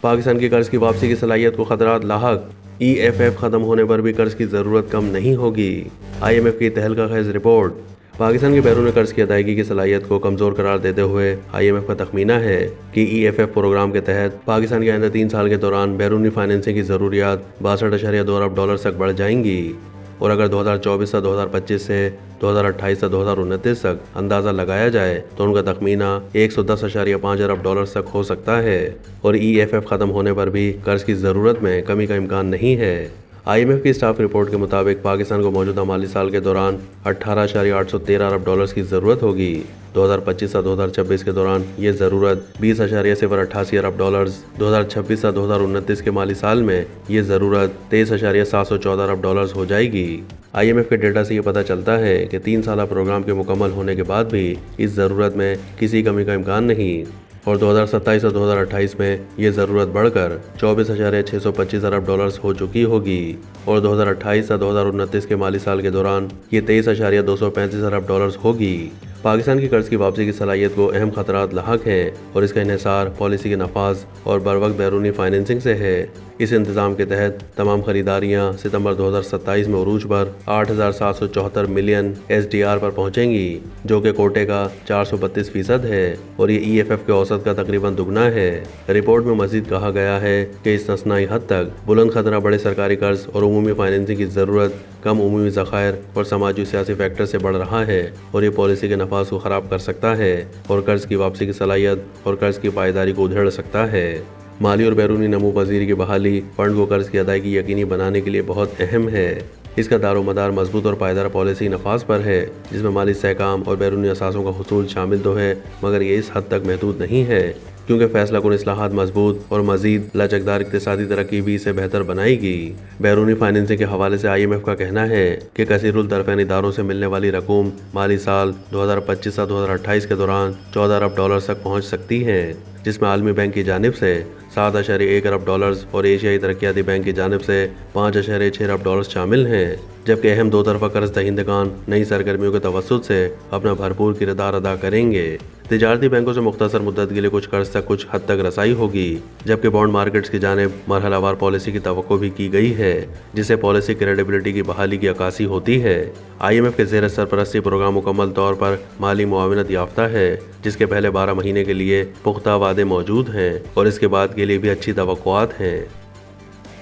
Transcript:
پاکستان کی قرض کی واپسی کی صلاحیت کو خطرات لاحق، EFF ختم ہونے پر بھی قرض کی ضرورت کم نہیں ہوگی۔ IMF کی تہلکہ خیز رپورٹ۔ پاکستان کی بیرون قرض کی ادائیگی کی صلاحیت کو کمزور قرار دیتے ہوئے IMF کا تخمینہ ہے کہ EFF پروگرام کے تحت پاکستان کے آئندہ 3 سال کے دوران بیرونی فائنینسنگ کی ضروریات 62.2 ارب ڈالر تک بڑھ جائیں گی، اور اگر 2024 سے 2025 سے 2028 سے 2029 تک اندازہ لگایا جائے تو ان کا تخمینہ 110.5 ارب ڈالر تک ہو سکتا ہے، اور EFF ختم ہونے پر بھی قرض کی ضرورت میں کمی کا امکان نہیں ہے۔ IMF کی اسٹاف رپورٹ کے مطابق پاکستان کو موجودہ مالی سال کے دوران 18.813 ارب ڈالرز کی ضرورت ہوگی۔ 2025 سے 2026 کے دوران یہ ضرورت 20.088 ارب ڈالرز، 2026 سے 2029 کے مالی سال میں یہ ضرورت 23.714 ارب ڈالرز ہو جائے گی۔ IMF کے ڈیٹا سے یہ پتہ چلتا ہے کہ 3 سالہ پروگرام کے مکمل ہونے کے بعد بھی اس ضرورت میں کسی کمی کا امکان نہیں، اور 2027 سے 2028 میں یہ ضرورت بڑھ کر 24.625 ارب ڈالرز ہو چکی ہوگی، اور 2028 سے 2029 کے مالی سال کے دوران یہ 23.235 ارب ڈالرز ہوگی۔ پاکستان کی قرض کی واپسی کی صلاحیت کو اہم خطرات لاحق ہیں، اور اس کا انحصار پالیسی کے نفاذ اور بروقت بیرونی فائنینسنگ سے ہے۔ اس انتظام کے تحت تمام خریداریاں ستمبر 2027 میں عروج پر 8,774 ملین SDR پر پہنچیں گی، جو کہ کوٹے کا 432% ہے، اور یہ EFF کے اوسط کا تقریباً دگنا ہے۔ رپورٹ میں مزید کہا گیا ہے کہ استثنائی حد تک بلند خطرہ بڑے سرکاری قرض اور عمومی فائنینسنگ کی ضرورت کم عمومی ذخائر اور سماجی سیاسی فیکٹر سے بڑھ رہا ہے، اور یہ پالیسی کے نفاذ کو خراب کر سکتا ہے اور قرض کی واپسی کی صلاحیت اور قرض کی پائیداری کو ادھیڑ سکتا ہے۔ مالی اور بیرونی نمو پذیری کی بحالی فنڈ کو قرض کی ادائیگی یقینی بنانے کے لیے بہت اہم ہے۔ اس کا دار و مدار مضبوط اور پائیدار پالیسی نفاذ پر ہے، جس میں مالی استحکام اور بیرونی اثاثوں کا حصول شامل تو ہے، مگر یہ اس حد تک محدود نہیں ہے، کیونکہ فیصلہ کن اصلاحات مضبوط اور مزید لچکدار اقتصادی ترقی بھی اسے بہتر بنائے گی۔ بیرونی فائنینسنگ کے حوالے سے IMF کا کہنا ہے کہ کثیر الطرفین اداروں سے ملنے والی رقوم مالی سال 2025 سے 2028 کے دوران 14 ارب ڈالر تک پہنچ سکتی ہے، جس میں عالمی بینک کی جانب سے 7.1 ارب ڈالرز اور ایشیائی ترقیاتی بینک کی جانب سے 5.6 ارب ڈالرز شامل ہیں، جبکہ اہم دو طرفہ قرض دہندگان نئی سرگرمیوں کے توسط سے اپنا بھرپور کردار ادا کریں گے۔ تجارتی بینکوں سے مختصر مدت کے لیے کچھ قرض تک کچھ حد تک رسائی ہوگی، جبکہ بانڈ مارکیٹس کی جانب مرحلہ وار پالیسی کی توقع بھی کی گئی ہے، جس سے پالیسی کریڈیبلٹی کی بحالی کی عکاسی ہوتی ہے۔ IMF کے زیر سرپرستی پروگرام مکمل طور پر مالی معاونت یافتہ ہے، جس کے پہلے 12 مہینے کے لیے پختہ وعدے موجود ہیں، اور اس کے بعد کے لیے بھی اچھی توقعات ہیں۔